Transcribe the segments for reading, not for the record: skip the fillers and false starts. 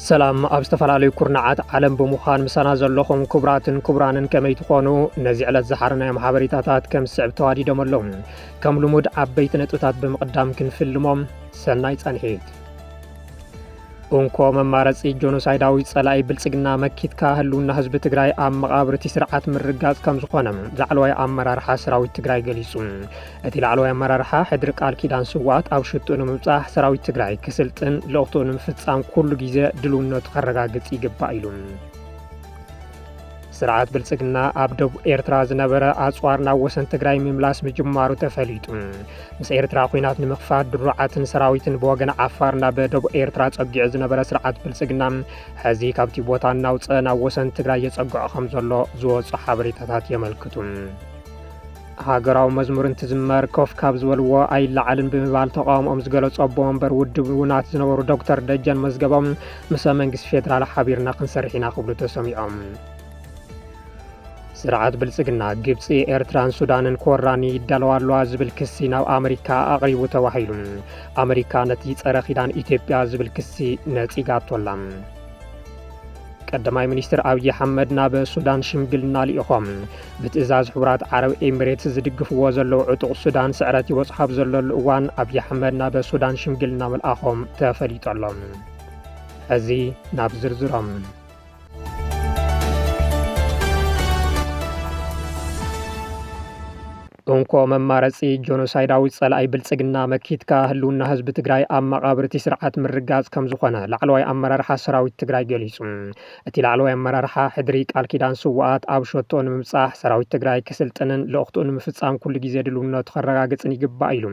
سلام أبستفعلي كورنعات عالم بمخان مسانا زلخم كبرانن كمي تخونو نزي على الزحرنا محابريتاتات كم سعب توادي دمالهم كم لمود عبيت نتوتات بمقدام كنفلمهم سنايت أنهيد أنكو ممارسي جونوسايداوي صلاي بلصقنا مكيتكا هلونا حزب تግራይ ኣብ መቃብርቲ ስርዓት ምርጋጽ ከም ዝኾነ ላዕለዋይ ኣመራርሓ ሰራዊት ትግራይ ገሊጹ እቲ ላዕለዋይ ኣመራርሓ ሕድሪ ቃል ኪዳን ስዋት ኣብ ሽጡ ንምብጻሕ ሰራዊት ትግራይ ክስልጥን ለውጥኡ ንምፍጻም ኩሉ ግዜ ድልውነቱ ከረጋግጽ ይግባእ ኢሉ ስርዓት ብልጽግና ኣብ ደቡብ ኤርትራ ዝነበረ ኣጽዋርና ወሰን ትግራይ ምምላስ ምጅማሩ ተፈሊጡ ምስ ኤርትራ ኩናት ንምኽፋት ድሩዓትን ሰራዊትን ብወገን ዓፋርና በደቡብ ኤርትራ ጸጊዑ ዝነበረ ስርዓት ብልጽግና ሕዚ ካብቲ ቦታ እናውፅአ ናብ ወሰን ትግራይ የጸግዖ ከም ዘሎ ዝወጹ ሓበሬታታት የመልክቱ ሃገራዊ መዝሙር እንትዝመር ኮፍ ካብ ዝበልዎ ኣይለዓልን ብምባል ተቃውሞኦም ዝገለጹ ኣቦ ወንበር ውድብ ውናት ዝነበሩ ዶክተር ደጀን መዝገቦም ምስ መንግስቲ ፌደራል ሓቢርና ክንሰርሕ ኢና ክብሉ ተሰሚዖም ስርዓት ብልጽግና ግብጽ ኤርትራን ሱዳንን ኮራኒ ይዳለዋሉ ዝብል ክሲ ናብ ኣሜሪካ ኣቅሪቡ ተዋሂሉ ኣሜሪካ ነቲ ጸረ ኺዳን ኢትዮጵያ ዝብል ክሲ ነጺጋቶላ ቀዳማይ ሚኒስትር አብይ አሕመድ ናብ ሱዳን ሽምግልና ልኢኾም ብትእዛዝ ሕብራት ዓረብ ኤሚሬትስ ዝድግፍዎ ዘለው ዕጡቕ ሱዳን ስዕረት ይወጽሓብ ዘለሉ እዋን አብይ አሕመድ ናብ ሱዳን ሽምግልና መልኣኾም ተፈሊጦሎም እዚ ናብ ዝርዝሮም እንኮ መማረጺ ጆኖሳይዳዊ ጸላኢ ብልጽግና መኪትካ ህልውና ህዝቢ ትግራይ ኣብ መቃብርቲ ስርዓት ምርጋጽ ከም ዝኾነ ላዕለዋይ ኣመራርሓ ሰራዊት ትግራይ ገሊጹ እቲ ላዕለዋይ ኣመራርሓ ሕድሪ ቃል ኪዳን ስዋኣት ኣብ ሸቶ ንምብጻሕ ሰራዊት ትግራይ ክስልጥንን ለውጥኡ ንምፍጻም ኩሉ ግዜ ድልውነቱ ከረጋግጽን ይግባእ ኢሉ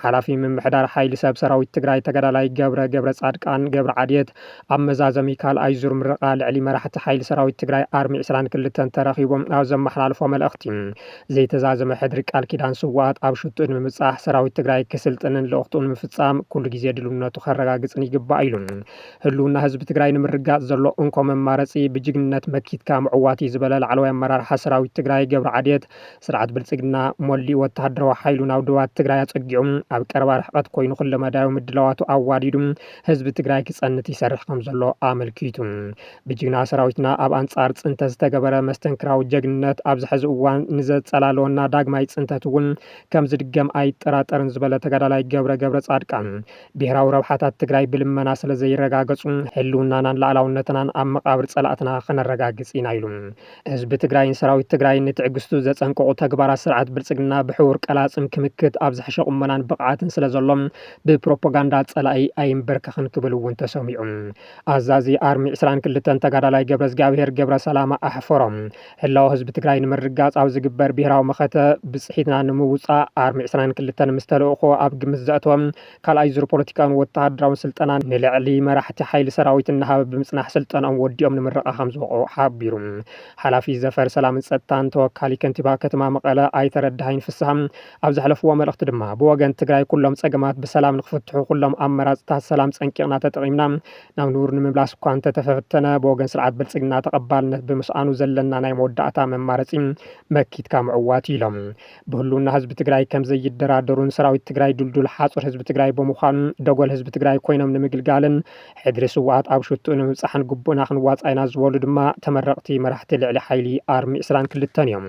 ሓላፊ ምምሕዳር ሓይሊ ሰብ ሰራዊት ትግራይ ተጋዳላይ ገብረ ጻድቃን ገብረ ዓድየት ኣብ መዛዘሚ ካልኣይ ዙር ምረቓ ልዕሊ መራሕቲ ሓይሊ ሰራዊት ትግራይ ኣርሚ 22 ተረኺቦም ኣብ ዘመሓላልፎ መልእኽቲ ዘይተዛዘመ ሕድሪ ቃል ኪዳን ስዋት ኣብ ሽጡ ንምብጻሕ ሰራዊት ትግራይ ክስልጥንን ለውጥኡ ንምፍጻም ኩሉ ግዜ ድልውነቱ ከረጋግጽን ይግባእ ኢሉ ህልውና ህዝቢ ትግራይ ንምርጋጽ ዘሎ እንኮ መማረጺ ብጅግንነት መኪትካ ምዕዋቲ ዝበለ ላዕለዋይ ኣመራርሓ ሰራዊት ትግራይ ገብረ ዓድየት ስርዓት ብልጽግና ሞሊ ወተሃደራዊ ሓይሉ ናብ ድባት ትግራይ ኣጸጊዑ ኣብ ቀረባ ርሕቀት ኮይኑ ኩሉ መዳዩ ምድላዋቱ ኣዋዲዱ ህዝቢ ትግራይ ክጸንት ይሰርሕ ከም ዘሎ ኣመልኪቱ ብጅግና ሰራዊትና ኣብ አንጻር ጽንተ ዝተገበረ መስተንክራዊ ጀግንነት ኣብ ዝሕዚ እዋን ንዘጸላለወና ዳግማይ ጽንተቱን ከም ዝድገም ኣይጠራጠርን ዝበለ ተጋዳላይ ገብረ ጻድቃን ብሔራዊ ረብሓታት ትግራይ ብልመና ስለ ዘይረጋገጹ ህልውናናን ላዕላውነትናን ኣብ መቃብር ጸላእትና ክነረጋግጽ ኢና ኢሉ ህዝቢ ትግራይን ሰራዊት ትግራይን ንትዕግስቱ ዘጸንቅቑ ተግባራት ስርዓት ብልጽግና ብሕውር ቀላጽም ክምክት ኣብ ዝሕሸ ቁመናን ብቕዓትን ስለ ዘሎም ብፕሮፓጋንዳ ጸላኢ ኣይንበርከኽን ክብል እውን ተሰሚዑ ኣዛዚ ኣርሚ 22 ተጋዳላይ ገብረ ሰላማ ኣሕፈሮም ህላው ህዝቢ ትግራይ ንምርጋጽ ኣብ ዝግበር ብሔራዊ መኸተ ብጽሒትና ንምውጻእ ኣርሚ 22 ምስተልእኾ ኣብ ግምት ዘእቶም ካልኣይ ዙር ፖለቲካውን ወተሃደራውን ስልጠና ንልዕሊ መራሕቲ ሓይሊ ሰራዊት እናሃበ ብምጽናሕ ስልጠናኦም ወዲኦም ንምርቓ ከም ዝወቕዑ ሓቢሩ ሓላፊ ዘፈር ሰላምን ጸጥታን ተወካሊ ከንቲባ ከተማ መቐለ ኣይተረዳሃይን ፍስሃም ኣብ ዘሕለፍዎ መልእኽቲ ድማ ብወገን ትግራይ ኩሎም ጸገማት ብሰላም ንኽፍትሑ ኩሎም ኣመራጽታት ሰላም ጸንቂቕና ተጠቒምና ናብ ንቡር ንምምላስ እኳ እንተተፈተነ ብወገን ስርዓት ብልጽግና ተቐባልነት ብምስኣኑ ዘለና ናይ መወዳእታ መማረጺ መኪትካ ምዕዋት ኢሎም ብህልውና ህዝቢ ትግራይ ከም ዘይደራደሩን ሰራዊት ትግራይ ድልዱል ሓጹር ህዝቢ ትግራይ ብምዃኑ ደጎል ህዝቢ ትግራይ ኮይኖም ንምግልጋልን ሕድሪ ስዋኣት ኣብ ሽጡ ንምብጻሕን ግቡእና ክንዋጻኢና ዝበሉ ድማ ተመረቕቲ መራሕቲ ልዕሊ ሓይሊ ኣርሚ 22 እዮም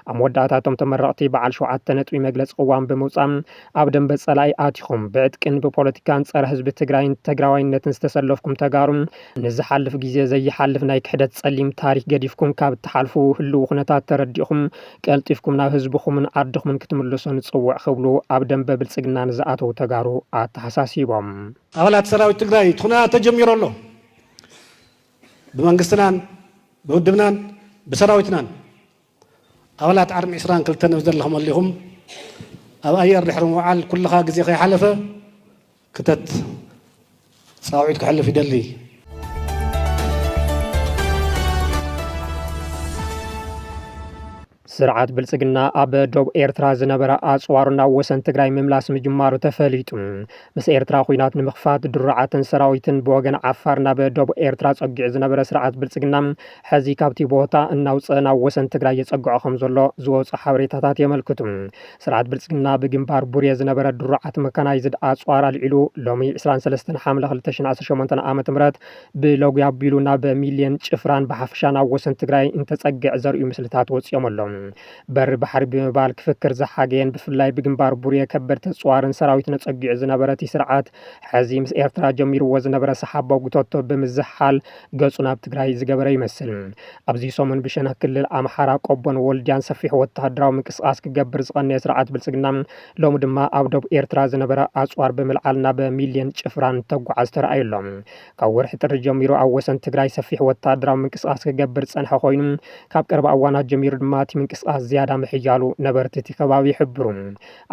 ኣብ መወዳእታቶም ተመረቕቲ በዓል 7 ነጥቢ መግለፂ ቅዋም ብምውጻእ ኣብ ደንበ ጸላኢ ኣቲኹም ብዕጥቅን ብፖለቲካን ጸረ ህዝቢ ትግራይን ትግራዋይነትን ዝተሰለፍኩም ተጋሩ ንዝሓልፍ ግዜ ዘይሓልፍ ናይ ክሕደት ጸሊም ታሪክ ገዲፍኩም ካብ እትሓልፉ ህልው ኩነታት ተረዲእኹም ቀልጢፍኩም ናብ ህዝብኹምን ዓድኹምን ክትምለሱ ንጽውዕ ክብሉ ኣብ ደንበ ብልጽግና ንዝኣተው ተጋሩ ኣተሓሳሲቦም ኣባላት ሰራዊት ትግራይ ትኹና ተጀሚሩ ኣሎ ብመንግስትናን ብውድብናን ብሰራዊትናን ኣባላት ኣርሚ 22 ዘለኹም ኣለኹም ኣብ ኣየር ድሕሪ ምውዓል ኩልኻ ግዜ ከይሓለፈ ክተት ጻውዒት ክሕልፍ ይደሊ ስርዓት ብልጽግና ኣብ ደቡብ ኤርትራ ዝነበረ ኣጽዋሩና ወሰን ትግራይ ምምላስ ምጅማሩ ተፈሊጡ። ምስ ኤርትራ ኩናት ንምኽፋት ድሩዓትን ሰራዊትን ብወገን ዓፋር ናብ ደቡብ ኤርትራ ጸጊዑ ዝነበረ ስርዓት ብልጽግና ሕዚ ካብቲ ቦታ እናውፅአ ናብ ወሰን ትግራይ የጸግዖ ከም ዘሎ ዝወፁ ሓበሬታታት የመልክቱ። ስርዓት ብልጽግና ብግንባር ቡርየ ዝነበረ ድሩዓት መካናይዝድ ኣጽዋር ኣልዒሉ ሎሚ 23 ሓምለ 2018 ዓ.ም ብሎግያ ኣቢሉ ናብ ሚልዮን ጭፍራን ብሓፈሻ ናብ ወሰን ትግራይ እንተጸግዕ ዘርእዩ ምስልታት ወፂኦም ኣሎም። በሪ ባሕሪ ብምባል ክፍክር ዝሓገየን ብፍላይ ብግንባር ቡርየ ከበድቲ ኣጽዋርን ሰራዊት ነጸጊዑ ዝነበረ እቲ ስርዓት ሕዚ ምስ ኤርትራ ጀሚርዎ ዝነበረ ሰሓባዊ ጉተቶ ብምዝሓል ገጹ ናብ ትግራይ ዝገበረ ይመስል። ኣብዚ ሰሙን ብሸነኽ ክልል ኣምሓራ ቆቦን ወልድያን ሰፊሕ ወተሃደራዊ ምንቅስቃስ ክገብር ዝቐነየ ስርዓት ብልጽግና ሎሚ ድማ ኣብ ደቡብ ኤርትራ ዝነበረ ኣጽዋር ብምልዓል ናብ ሚልዮን ጭፍራን ተጓዓዝ ተረኣዩሎም። ካብ ወርሒ ጥሪ ጀሚሩ ኣብ ወሰን ትግራይ ሰፊሕ ወተሃደራዊ ምንቅስቃስ ክገብር ዝጸንሐ ኮይኑ ካብ ቀረባ እዋናት ጀሚሩ ድማ እቲ ምንቅስቃስ ዝያዳ ምሕያሉ ነበርቲ እቲ ከባቢ ይሕብሩ።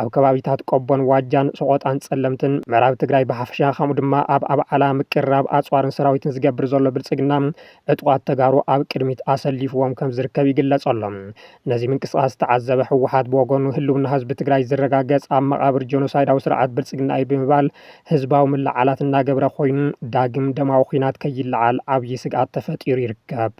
ኣብ ከባቢታት ቆቦን ዋጃን ሰቆጣን ጸለምትን ምዕራብ ትግራይ ብሓፈሻ ከምኡ ድማ ኣብ ኣበዓላ ምቅራብ ኣጽዋርን ሰራዊትን ዝገብር ዘሎ ብልጽግና ዕጡቃት ተጋሩ ኣብ ቅድሚት ኣሰሊፍዎም ከም ዝርከብ ይግለጸሎም። ነዚ ምንቅስቃስ ዝተዓዘበ ህወሓት ብወገኑ ህልውና ህዝቢ ትግራይ ዝረጋገጽ ኣብ መቃብር ጆኖሳይዳዊ ስርዓት ብልጽግና እዩ ብምባል ህዝባዊ ምልዓላት እናገብረ ኮይኑ ዳግም ደማዊ ኩናት ከይለዓል ዓብዪ ስግኣት ተፈጢሩ ይርከብ።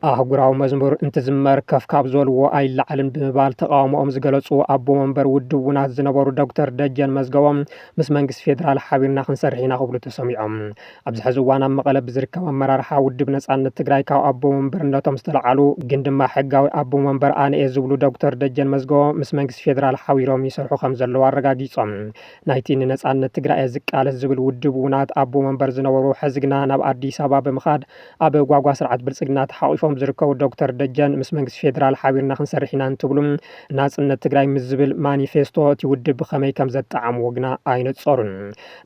ኣህጉራዊ መዝሙር እንትዝመር ከፍ ካብ ዝበልዎ ኣይለዓልን ብምባል ተቃውሞኦም ዝገለጹ ኣቦ መንበር ውድብ ውናት ዝነበሩ ዶክተር ደጀን መዝገቦም ምስ መንግስቲ ፌደራል ሓቢርና ክንሰርሕ ኢና ክብሉ ተሰሚዖም። ኣብዚ ሕዚ እዋን ኣብ መቐለ ብዝርከብ ኣመራርሓ ውድብ ነጻነት ትግራይ ካብ ኣቦ መንበርነቶም ዝተለዓሉ ግን ድማ ሕጋዊ ኣቦ መንበር ኣነ እየ ዝብሉ ዶክተር ደጀን መዝገቦ ምስ መንግስቲ ፌደራል ሓቢሮም ይሰርሑ ከም ዘለዉ ኣረጋጊጾም። ናይቲ ንነጻነት ትግራይ ዝቃለስ ዝብል ውድብ ውናት ኣቦ መንበር ዝነበሩ ሕዚ ግና ናብ ኣዲስ ኣበባ ብምኻድ ኣብ ጓጓ ስርዓት ብልጽግና ተሓቂፎም ዝርከቡ ዶክተር ደጀን ምስ መንግስቲ ፌደራል ሓቢርና ክንሰርሕ ኢና እንትብሉ ናጽነት ትግራይ ምስ ዝብል ማኒፌስቶ እቲ ውድብ ብኸመይ ከም ዘጠዓምዎ ግና ኣይነጸሩን።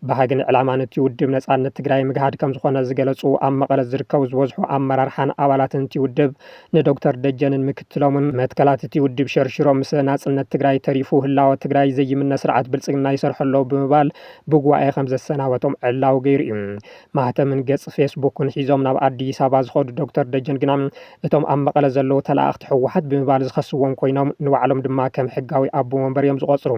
ባህግን ዕላማን እቲ ውድብ ነጻነት ትግራይ ምግሃድ ከም ዝኾነ ዝገለጹ ኣብ መቐለ ዝርከቡ ዝበዝሑ ኣመራርሓን ኣባላትን እቲ ውድብ ንዶክተር ደጀንን ምክትሎምን መትከላት እቲ ውድብ ሸርሽሮም ምስ ናጽነት ትግራይ ተሪፉ ህላወ ትግራይ ዘይምነ ስርዓት ብልጽግና ይሰርሐሎ ብምባል ብጉባኤ ከም ዘሰናበቶም ዕላው ገይሩ እዩ። ማህተምን ገጽ ፌስቡክን ሒዞም ናብ ኣዲስ ኣበባ ዝኸዱ ዶክተር ደጀን ግና እቶም ኣብ መቐለ ዘለዉ ተላእኽቲ ሕወሓት ብምባል ዝኸስዎም ኮይኖም ንባዕሎም ድማ ከም ሕጋዊ ኣቦ መንበር እዮም ዝቆጽሩ።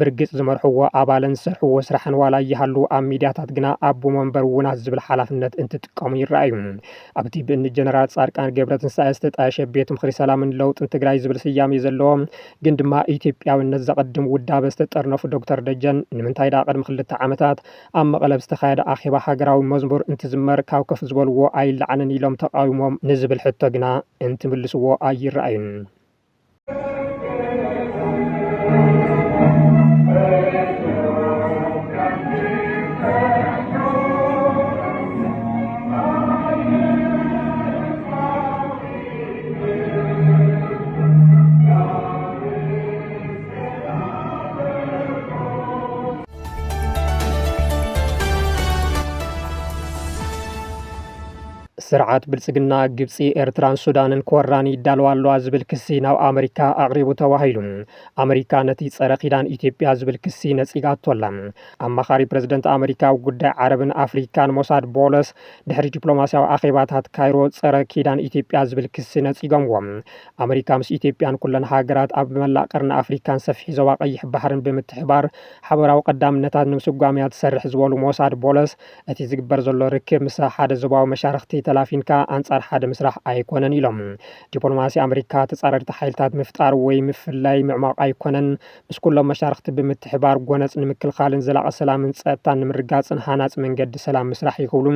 ብርግጽ ዝመርሕዎ ኣባልን ዝሰርሕዎ ስራሕን ዋላ ይሃሉ ኣብ ሚድያታት ግና ኣቦ መንበር ውናት ዝብል ሓላፍነት እንትጥቀሙ ይረኣዩ። ኣብቲ ብእኒ ጀነራል ጻድቃን ገብረትንሳኤ ዝተጣየሸ ቤት ምክሪ ሰላምን ለውጥን ትግራይ ዝብል ስያሜ ዘለዎ ግን ድማ ኢትዮጵያውነት ዘቐድም ውዳበ ዝተጠርነፉ ዶክተር ደጀን ንምንታይ ዳ ቅድሚ 2 ዓመታት ኣብ መቐለ ዝተኻየደ ኣኼባ ሃገራዊ መዝሙር እንትዝመር ካብ ከፍ ዝበልዎ ኣይለዓንን ኢሎም ተቃዊሞም ንዝብል ሕቶ ግና እንትምልስዎ ኣይረኣዩን። ስርዓት ብልጽግና ግብፂ ኤርትራን ሱዳንን ክወራኒ ይዳለዋ ኣለዋ ዝብል ክሲ ናብ ኣሜሪካ ኣቕሪቡ ተባሂሉ ኣሜሪካ ነቲ ጸረ ኺዳን ኢትዮጵያ ዝብል ክሲ ነጺጋቶላ። ኣማኻሪ ፕረዚደንት ኣሜሪካ ኣብ ጉዳይ ዓረብን ኣፍሪካን ሞሳድ ቦለስ ድሕሪ ዲፕሎማስያዊ ኣኼባታት ካይሮ ጸረ ኪዳን ኢትዮጵያ ዝብል ክሲ ነጺጎምዎም። ኣሜሪካ ምስ ኢትዮጵያን ኩለን ሃገራት ኣብ መላእ ቀርኒ ኣፍሪካን ሰፊሕ ዞባ ቀይሕ ባሕርን ብምትሕባር ሓበራዊ ቀዳምነታት ንምስጓም እያ ትሰርሕ ዝበሉ ሞሳድ ቦለስ እቲ ዝግበር ዘሎ ርክብ ምስ ሓደ ዞባዊ መሻርክቲ ፊንካ አንጻር ሓደ ምስራሕ ኣይኮነን ኢሎም። ዲፕሎማሲ ኣሜሪካ ተጻረርቲ ሓይልታት ምፍጣር ወይ ምፍላይ ምዕማቕ ኣይኮነን ምስ ኩሎም መሻርክቲ ብምትሕባር ጎነፅ ንምክልኻልን ዘላቐ ሰላምን ጸጥታን ንምርጋፅን ሃናፅ መንገዲ ሰላም ምስራሕ ይኽብሉ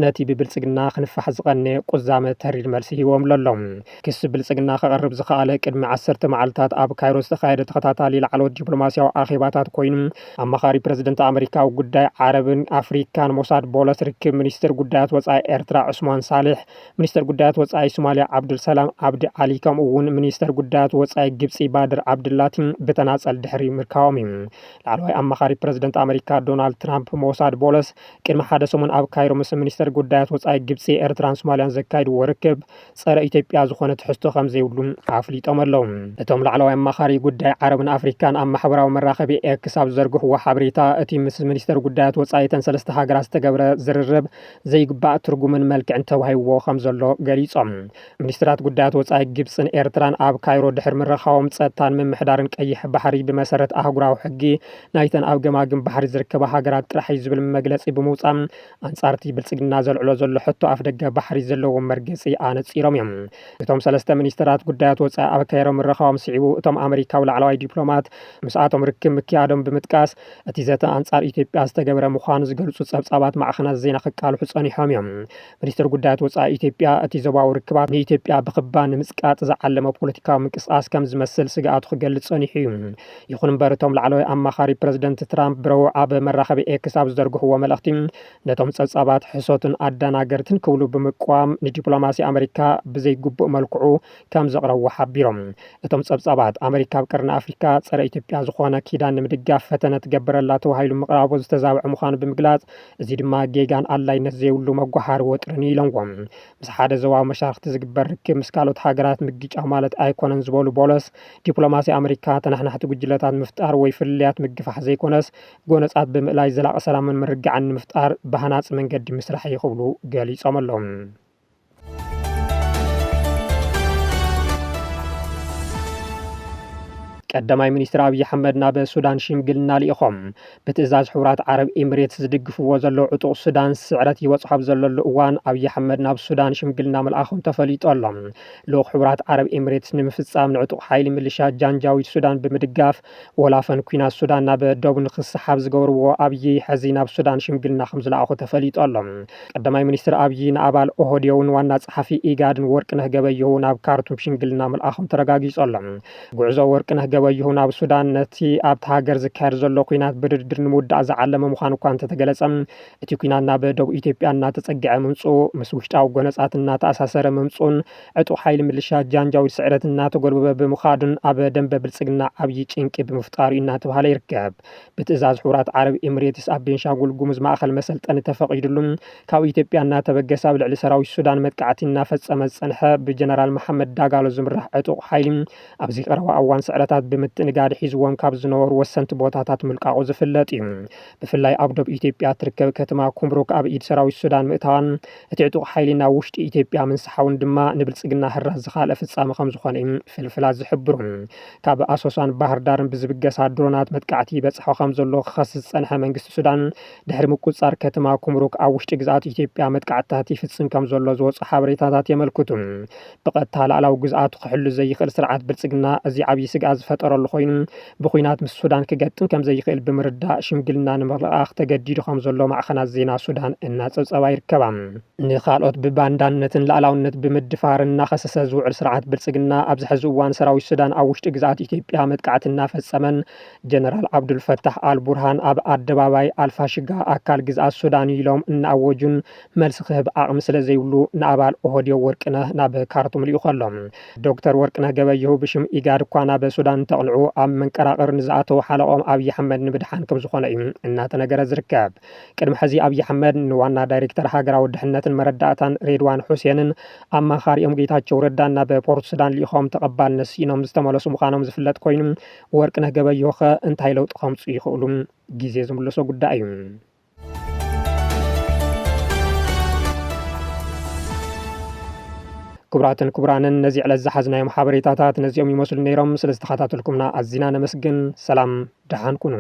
ነቲ ብብልጽግና ክንፋሕ ዝቐነየ ቁዛመ ተሪር መልሲ ሂቦም ኣሎም። ክሲ ብልጽግና ከቐርብ ዝኸኣለ ቅድሚ 10 መዓልታት ኣብ ካይሮ ዝተኻየደ ተኸታታሊ ላዕለዎት ዲፕሎማስያዊ ኣኼባታት ኮይኑ ኣማኻሪ ፕረዚደንት ኣሜሪካ ኣብ ጉዳይ ዓረብን ኣፍሪካን ሞሳድ ቦለስ ርክብ ሚኒስትር ጉዳያት ወጻኢ ኤርትራ ዑስማን ሳሌሕ ሚኒስተር ጉዳያት ወጻኢ ሶማልያ ዓብዱልሰላም ዓብዲ ዓሊ ከምኡ እውን ሚኒስተር ጉዳያት ወጻኢ ግብፂ ባድር ዓብድላቲ ብተናፀል ድሕሪ ምርካቦም እዩ ላዕለዋይ ኣማኻሪ ፕረዚደንት ኣሜሪካ ዶናልድ ትራምፕ ሞሳድ ቦለስ ቅድሚ ሓደ ሰሙን ኣብ ካይሮ ምስ ሚኒስተር ጉዳያት ወጻኢ ግብፂ ኤርትራን ሶማልያን ዘካይድዎ ርክብ ፀረ ኢትዮጵያ ዝኾነ ትሕዝቶ ከም ዘይብሉ ኣፍሊጦም ኣለዉ እቶም ላዕለዋይ ኣማኻሪ ጉዳይ ዓረብን ኣፍሪካን ኣብ ማሕበራዊ መራኸቢ ኤክስ ኣብ ዘርግሕዎ ሓበሬታ እቲ ምስ ሚኒስተር ጉዳያት ወጻኢ እተን ሰለስተ ሃገራት ዝተገብረ ዝርርብ ዘይግባእ ትርጉምን መልክዕን ተዋሂብዎ ከም ዘሎ ገሊፆም ሚኒስትራት ጉዳያት ወጻኢ ግብፅን ኤርትራን ኣብ ካይሮ ድሕሪ ምርኻቦም ፀጥታን ምምሕዳርን ቀይሕ ባሕሪ ብመሰረት ኣህጉራዊ ሕጊ ናይተን ኣብ ገማግም ባሕሪ ዝርከባ ሃገራት ጥራሕ ዝብል መግለፂ ብምውፃእ ኣንጻርቲ ብልፅግና ዘልዕሎ ዘሎ ሕቶ ኣፍ ደገ ባሕሪ ዘለዎ መርገፂ ኣነፂሮም እዮም እቶም ሰለስተ ሚኒስትራት ጉዳያት ወጻኢ ኣብ ካይሮ ምርኻቦም ስዒቡ እቶም ኣሜሪካዊ ላዕለዋይ ዲፕሎማት ምስኣቶም ርክብ ምክያዶም ብምጥቃስ እቲ ዘተ ኣንጻር ኢትዮጵያ ዝተገብረ ምዃኑ ዝገልጹ ጸብጻባት ማዕኸናት ዜና ክቃልሑ ጸኒሖም እዮም ሚኒስትር ጉዳያት ወጻኢ ኢትዮጵያ እቲ ዞባዊ ርክባት ንኢትዮጵያ ብኽባ ንምጽቃጥ ዝዓለመ ፖለቲካዊ ምንቅስቓስ ከም ዝመስል ስግኣቱ ክገልጽ ጸኒሑ እዩ ይኹን እምበር እቶም ላዕለዋይ ኣማኻሪ ፕረዚደንት ትራምፕ ብረቡዕ ኣብ መራኸቢ ኤክስ ኣብ ዝዘርግሕዎ መልእኽቲ ነቶም ጸብጻባት ሕሶትን ኣደናገርትን ክብሉ ብምቋም ንዲፕሎማሲ ኣሜሪካ ብዘይግቡእ መልክዑ ከም ዘቕረቡ ሓቢሮም እቶም ጸብጻባት ኣሜሪካ ኣብ ቀርኒ ኣፍሪካ ፀረ ኢትዮጵያ ዝኾነ ኪዳን ንምድጋፍ ፈተነ ትገብረላ ተባሂሉ ምቕራቡ ዝተዛብዐ ምዃኑ ብምግላጽ እዚ ድማ ጌጋን ኣድላይነት ዘይብሉ መጓሃሪ ወጥርን ኢሎምዎም ምስ ሓደ ዞባዊ መሻርክቲ ዝግበር ርክብ ምስ ካልኦት ሃገራት ምግጫው ማለት ኣይኮነን ዝበሉ ቦለስ ዲፕሎማሲ ኣሜሪካ ተናሕናሕቲ ጉጅለታት ምፍጣር ወይ ፍልልያት ምግፋሕ ዘይኮነስ ጎነፃት ብምእላይ ዘላቒ ሰላምን ምርግዓን ንምፍጣር ብሃናፂ መንገዲ ምስራሕ ይኽብሉ ገሊፆም ኣለዎም ቀዳማይ ሚኒስትር ኣብይ ኣሕመድ ናብ ሱዳን ሽምግልና ልኢኾም ብትእዛዝ ሕቡራት ዓረብ ኤሚሬትስ ዝድግፍዎ ዘሎ ዕጡቕ ሱዳን ስዕረት ይበፅሖ ዘለሉ እዋን ኣብይ ኣሕመድ ናብ ሱዳን ሽምግልና መልኣኾም ተፈሊጡ ኣሎ ልኡኽ ሕቡራት ዓረብ ኤሚሬትስ ንምፍፃም ንዕጡቕ ሓይሊ ሚሊሻ ጃንጃዊድ ሱዳን ብምድጋፍ ወላፈን ኩናት ሱዳን ናብ ደቡብ ንክስሓብ ዝገብርዎ ኣብይ ሕዚ ናብ ሱዳን ሽምግልና ከም ዝለኣኹ ተፈሊጡ ኣሎ ቀዳማይ ሚኒስትር ኣብይ ንኣባል ኦህዴውን ዋና ጸሓፊ ኢጋድን ወርቅነህ ገበየሁ ናብ ካርቱም ሽምግልና መልኣኾም ተረጋጊጹ ኣሎ ጉዕዞ ወርቅነህ ገበየሁ ናብ ሱዳን ነቲ ኣብቲ ሃገር ዝካየድ ዘሎ ኩናት ብድርድር ንምውዳእ ዝዓለመ ምዃኑ እኳ እንተተገለጸ እቲ ኩናት ናብ ደቡብ ኢትዮጵያ እናተጸግዐ ምምፁ ምስ ውሽጣዊ ጎነፃት እናተኣሳሰረ ምምፁን ዕጡቕ ሓይሊ ሚሊሻ ጃንጃዊድ ስዕረት እናተጎልበበ ብምኻዱን ኣብ ደንበ ብልጽግና ዓብዪ ጭንቂ ብምፍጣሩ እናተባህለ ይርከብ ብትእዛዝ ሕቡራት ዓረብ ኤሚሬትስ ኣብ ቤንሻንጉል ጉሙዝ ማእኸል መሰልጠኒ ተፈቒዱሉ ካብ ኢትዮጵያ እናተበገሰ ኣብ ልዕሊ ሰራዊት ሱዳን መጥቃዕቲ እናፈጸመ ዝጸንሐ ብጀነራል መሓመድ ዳጋሎ ዝምራሕ ዕጡቕ ሓይሊ ኣብዚ ቀረባ እዋን ስዕረታት ብምትንጋድ ሒዝዎም ካብ ዝነበሩ ወሰንቲ ቦታታት ምልቃቑ ዝፍለጥ እዩ ብፍላይ ኣብ ደቡብ ኢትዮጵያ ትርከብ ከተማ ኩምሩክ ኣብ ኢድ ሰራዊት ሱዳን ምእታዋን እቲ ዕጡቕ ሓይሊ ናብ ውሽጢ ኢትዮጵያ ምንስሓውን ድማ ንብልጽግና ህራስ ዝኻልአ ፍጻመ ከም ዝኾነ እዩ ፍልፍላት ዝሕብሩ ካብ ኣሶሳን ባህር ዳርን ብዝብገሳ ድሮናት መጥቃዕቲ ይበፅሖ ከም ዘሎ ክኸስስ ዝጸንሐ መንግስቲ ሱዳን ድሕሪ ምቁጻር ከተማ ኩምሩክ ኣብ ውሽጢ ግዝኣት ኢትዮጵያ መጥቃዕትታት ይፍጽም ከም ዘሎ ዝወፁ ሓበሬታታት የመልክቱ ብቐጥታ ላዕላዊ ግዝኣቱ ክሕሉ ዘይኽእል ስርዓት ብልጽግና እዚ ዓብዪ ስግኣት ዝፈጠረሉ ኮይኑ ብኩናት ምስ ሱዳን ክገጥም ከም ዘይኽእል ብምርዳእ ሽምግልና ንምልኣኽ ተገዲዱ ከም ዘሎ ማዕኸናት ዜና ሱዳን እናፀብፀባ ይርከባ ንኻልኦት ብባንዳነትን ላዕላውነት ብምድፋርን እናኸሰሰ ዝውዕል ስርዓት ብልጽግና ኣብዚ ሕዚ እዋን ሰራዊት ሱዳን ኣብ ውሽጢ ግዝኣት ኢትዮጵያ መጥቃዕቲ እናፈጸመን ጀነራል ዓብዱልፈታሕ አልቡርሃን ኣብ ኣደባባይ ኣልፋሽጋ ኣካል ግዝኣት ሱዳን ኢሎም እናኣወጁን መልሲ ክህብ ዓቕሚ ስለ ዘይብሉ ንኣባል ኦህዴዮ ወርቅነህ ናብ ካርቱም ልኢኹ ኣሎ ዶክተር ወርቅነህ ገበየሁ ብሽም ኢጋድ እኳ ናብ ሱዳን ተቕልዑ ኣብ መንቀራቐር ንዝኣተው ሓለቆም ኣብይ ኣሕመድ ንምድሓን ከም ዝኾነ እዩ እናተነገረ ዝርከብ ቅድሚ ሕዚ ኣብይ ኣሕመድ ንዋና ዳይሬክተር ሃገራዊ ድሕነትን መረዳእታን ሬድዋን ሁሴንን ኣማኻሪኦም ጌታቸው ረዳን ናብ ፖርት ሱዳን ልኢኾም ተቐባልነት ሲኢኖም ዝተመለሱ ምዃኖም ዝፍለጥ ኮይኑ ወርቅነህ ገበየሁ ኸ እንታይ ለውጢ ከምፁ ይኽእሉ ግዜ ዝምልሶ ጉዳይ እዩ ክቡራትን ክቡራንን ነዚ ዕለት ዝሓዝናዮም ሓበሬታታት ነዚኦም ይመስሉ ነይሮም ስለ ዝተኸታተልኩምና ኣዝና ነመስግን ሰላም ደሓን ኩኑ